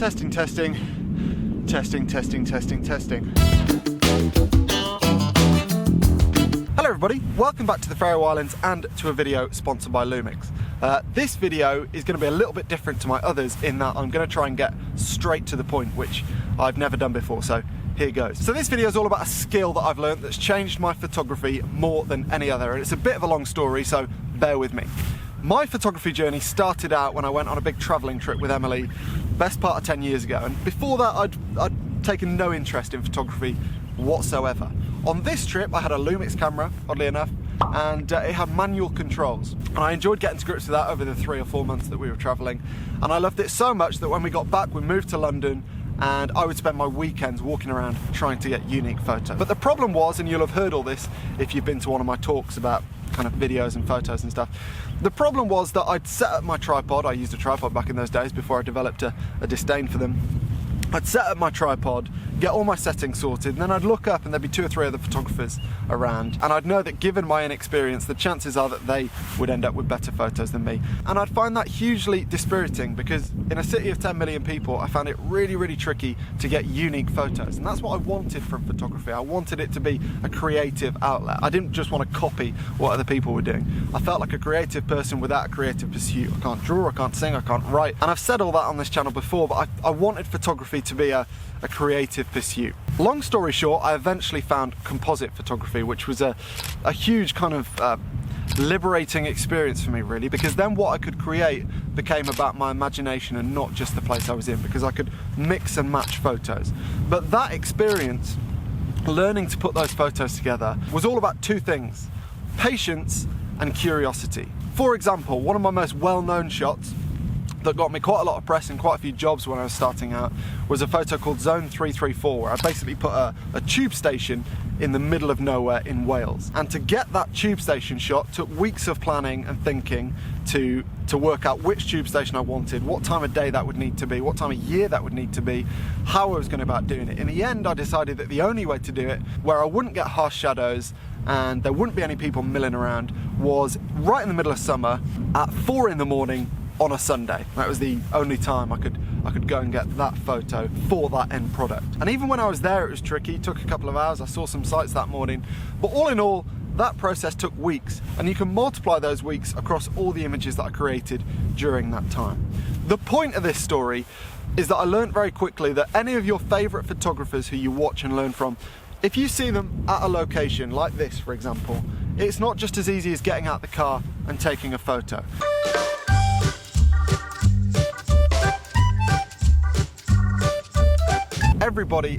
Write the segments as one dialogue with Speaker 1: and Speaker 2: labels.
Speaker 1: Testing, testing, testing, testing, testing, testing. Hello everybody, welcome back to the Faroe Islands and to a video sponsored by Lumix. This video is going to be a little bit different to my others in that I'm going to try and get straight to the point, which I've never done before, so here goes. So this video is all about a skill that I've learned that's changed my photography more than any other, and it's a bit of a long story, so bear with me. My photography journey started out when I went on a big travelling trip with Emily, best part of 10 years ago, and before that I'd taken no interest in photography whatsoever. On this trip I had a Lumix camera, oddly enough, and it had manual controls, and I enjoyed getting to grips with that over the 3 or 4 months that we were travelling, and I loved it so much that when we got back we moved to London and I would spend my weekends walking around trying to get unique photos. But the problem was, and you'll have heard all this if you've been to one of my talks about kind of videos and photos and stuff, the problem was that I'd set up my tripod. I used a tripod back in those days before I developed a disdain for them. I'd set up my tripod, get all my settings sorted, and then I'd look up and there'd be 2 or 3 other photographers around, and I'd know that given my inexperience, the chances are that they would end up with better photos than me. And I'd find that hugely dispiriting because in a city of 10 million people, I found it really, really tricky to get unique photos. And that's what I wanted from photography. I wanted it to be a creative outlet. I didn't just want to copy what other people were doing. I felt like a creative person without a creative pursuit. I can't draw, I can't sing, I can't write. And I've said all that on this channel before, but I wanted photography to be a creative pursuit. Long story short, I eventually found composite photography, which was a huge kind of liberating experience for me, really, because then what I could create became about my imagination and not just the place I was in, because I could mix and match photos. But that experience, learning to put those photos together, was all about 2 things: patience and curiosity. For example, one of my most well-known shots that got me quite a lot of press and quite a few jobs when I was starting out was a photo called Zone 334, where I basically put a tube station in the middle of nowhere in Wales. And to get that tube station shot took weeks of planning and thinking to work out which tube station I wanted, what time of day that would need to be, what time of year that would need to be, how I was going to go about doing it. In the end, I decided that the only way to do it, where I wouldn't get harsh shadows and there wouldn't be any people milling around, was right in the middle of summer at 4 in the morning on a Sunday. That was the only time I could go and get that photo for that end product. And even when I was there, it was tricky. It took a couple of hours. I saw some sites that morning, but all in all, that process took weeks, and you can multiply those weeks across all the images that I created during that time. The point of this story is that I learned very quickly that any of your favorite photographers who you watch and learn from, if you see them at a location like this, for example, it's not just as easy as getting out the car and taking a photo.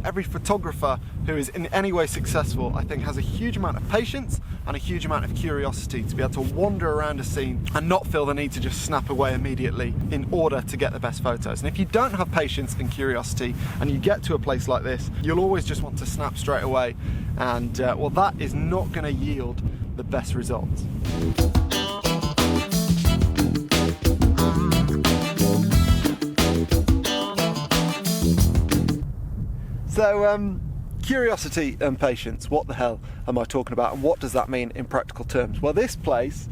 Speaker 1: Every photographer who is in any way successful, I think, has a huge amount of patience and a huge amount of curiosity to be able to wander around a scene and not feel the need to just snap away immediately in order to get the best photos. And if you don't have patience and curiosity and you get to a place like this, you'll always just want to snap straight away, and well, that is not going to yield the best results. So, curiosity and patience, what the hell am I talking about, and what does that mean in practical terms? Well, this place,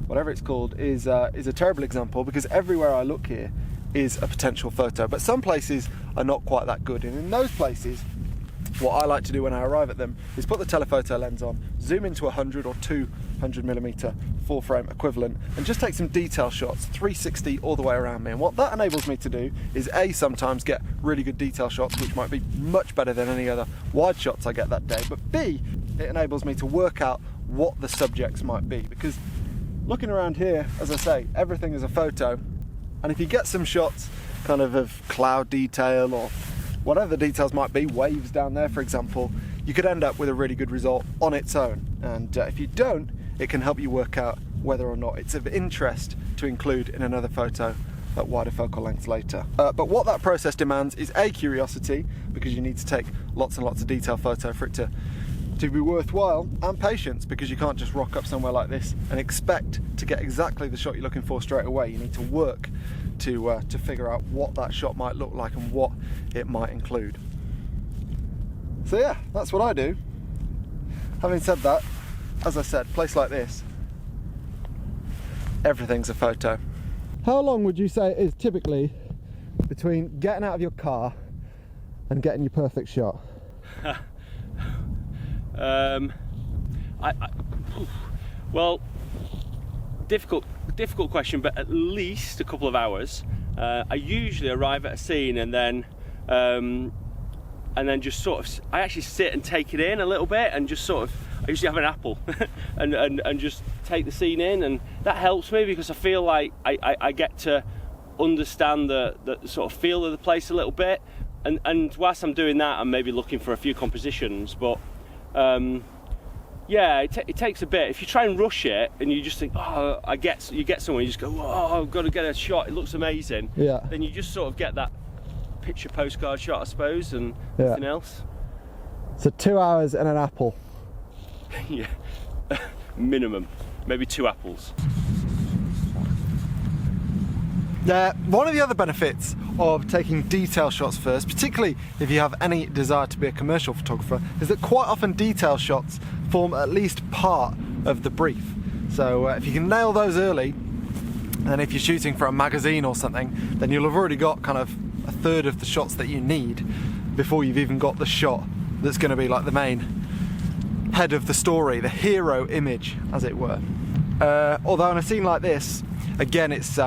Speaker 1: whatever it's called, is a terrible example, because everywhere I look here is a potential photo, but some places are not quite that good, and in those places, what I like to do when I arrive at them is put the telephoto lens on, zoom into 100 or 200mm full frame equivalent, and just take some detail shots, 360 all the way around me. And what that enables me to do is A, sometimes get really good detail shots, which might be much better than any other wide shots I get that day, but B, it enables me to work out what the subjects might be, because looking around here, as I say, everything is a photo, and if you get some shots kind of cloud detail or whatever the details might be, waves down there for example, you could end up with a really good result on its own. And if you don't, it can help you work out whether or not it's of interest to include in another photo at wider focal lengths later. But what that process demands is A, curiosity, because you need to take lots and lots of detailed photo for it to be worthwhile, and patience, because you can't just rock up somewhere like this and expect to get exactly the shot you're looking for straight away. You need to work to figure out what that shot might look like and what it might include. So yeah, that's what I do. Having said that, as I said, place like this, everything's a photo. How long would you say it is typically between getting out of your car and getting your perfect shot?
Speaker 2: Well, difficult question, but at least a couple of hours. I usually arrive at a scene and then just sort of, I actually sit and take it in a little bit and just sort of, I usually have an apple and just take the scene in, and that helps me because I feel like I get to understand the sort of feel of the place a little bit, and whilst I'm doing that I'm maybe looking for a few compositions, but yeah, it takes a bit. If you try and rush it and you just think, oh, you get somewhere, you just go, oh, I've got to get a shot, it looks amazing. Yeah. Then you just sort of get that picture postcard shot, I suppose, and nothing else.
Speaker 1: So 2 hours and an apple.
Speaker 2: Yeah, minimum, maybe 2 apples.
Speaker 1: One of the other benefits of taking detail shots first, particularly if you have any desire to be a commercial photographer, is that quite often detail shots form at least part of the brief. So if you can nail those early, and if you're shooting for a magazine or something, then you'll have already got kind of a third of the shots that you need before you've even got the shot that's going to be like the main head of the story, the hero image, as it were. Although in a scene like this, again, it's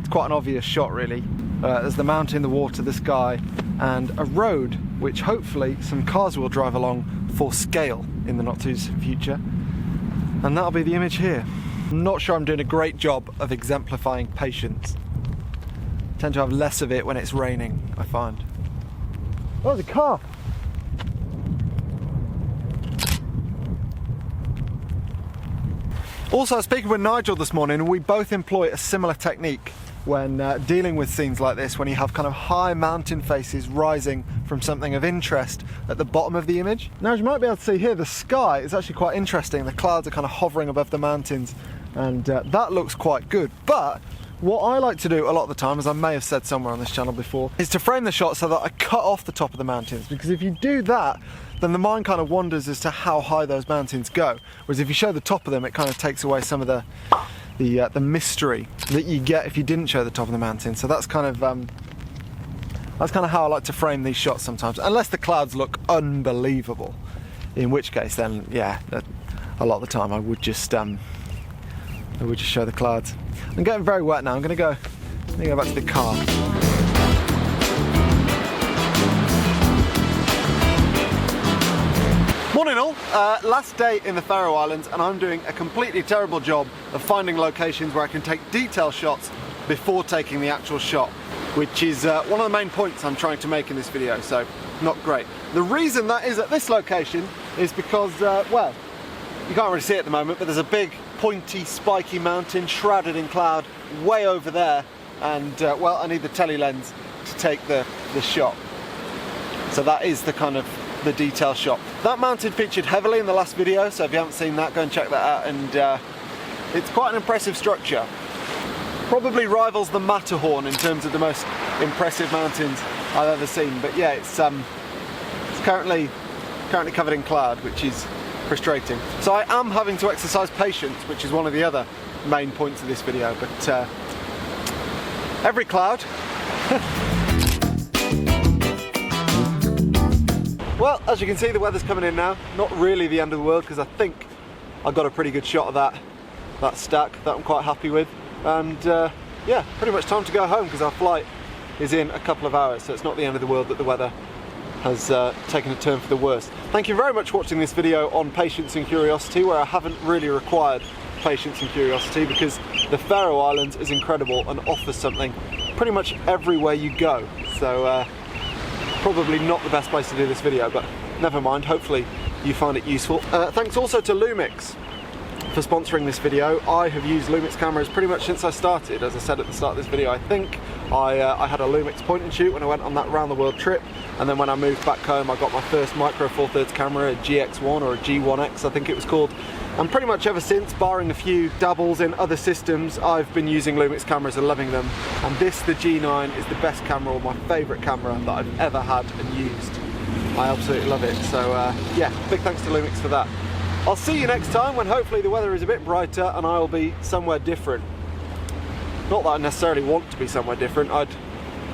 Speaker 1: quite an obvious shot really. There's the mountain, the water, the sky, and a road which hopefully some cars will drive along for scale in the not too distant future, and that'll be the image here. I'm not sure I'm doing a great job of exemplifying patience. I tend to have less of it when it's raining, I find. Oh, there's a car! Also, I was speaking with Nigel this morning, and we both employ a similar technique when dealing with scenes like this, when you have kind of high mountain faces rising from something of interest at the bottom of the image. Now, as you might be able to see here, the sky is actually quite interesting. The clouds are kind of hovering above the mountains, and that looks quite good. But what I like to do a lot of the time, as I may have said somewhere on this channel before, is to frame the shot so that I cut off the top of the mountains, because if you do that, then the mind kind of wanders as to how high those mountains go. Whereas if you show the top of them, it kind of takes away some of the mystery that you get if you didn't show the top of the mountain. So that's kind of how I like to frame these shots sometimes, unless the clouds look unbelievable, in which case then yeah, a lot of the time I would just show the clouds. I'm getting very wet now. I'm gonna go back to the car. Morning all, last day in the Faroe Islands, and I'm doing a completely terrible job of finding locations where I can take detail shots before taking the actual shot, which is one of the main points I'm trying to make in this video, so not great. The reason that is at this location is because, well, you can't really see it at the moment, but there's a big pointy spiky mountain shrouded in cloud way over there, and well, I need the tele lens to take the shot. So that is the kind of the detail shot. That mountain featured heavily in the last video, so if you haven't seen that, go and check that out, and it's quite an impressive structure. Probably rivals the Matterhorn in terms of the most impressive mountains I've ever seen, but yeah, it's currently covered in cloud, which is frustrating. So I am having to exercise patience, which is one of the other main points of this video, but every cloud. Well, as you can see, the weather's coming in now. Not really the end of the world, because I think I got a pretty good shot of that stack that I'm quite happy with. And yeah, pretty much time to go home, because our flight is in a couple of hours, so it's not the end of the world that the weather has taken a turn for the worse. Thank you very much for watching this video on patience and curiosity, where I haven't really required patience and curiosity, because the Faroe Islands is incredible and offers something pretty much everywhere you go. So probably not the best place to do this video, but never mind, hopefully you find it useful. Thanks also to Lumix for sponsoring this video. I have used Lumix cameras pretty much since I started. As I said at the start of this video, I think I had a Lumix point and shoot when I went on that round the world trip, and then when I moved back home I got my first micro four thirds camera, a GX1 or a G1X I think it was called, and pretty much ever since, barring a few dabbles in other systems, I've been using Lumix cameras and loving them, and this, the G9, is the best camera, or my favourite camera that I've ever had and used. I absolutely love it, so yeah, big thanks to Lumix for that. I'll see you next time, when hopefully the weather is a bit brighter and I'll be somewhere different. Not that I necessarily want to be somewhere different, I'd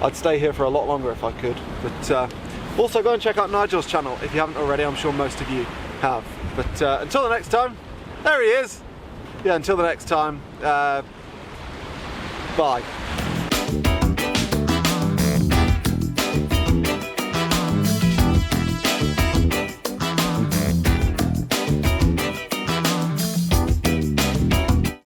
Speaker 1: I'd stay here for a lot longer if I could. But also go and check out Nigel's channel if you haven't already. I'm sure most of you have. But until the next time, there he is. Yeah, until the next time, bye.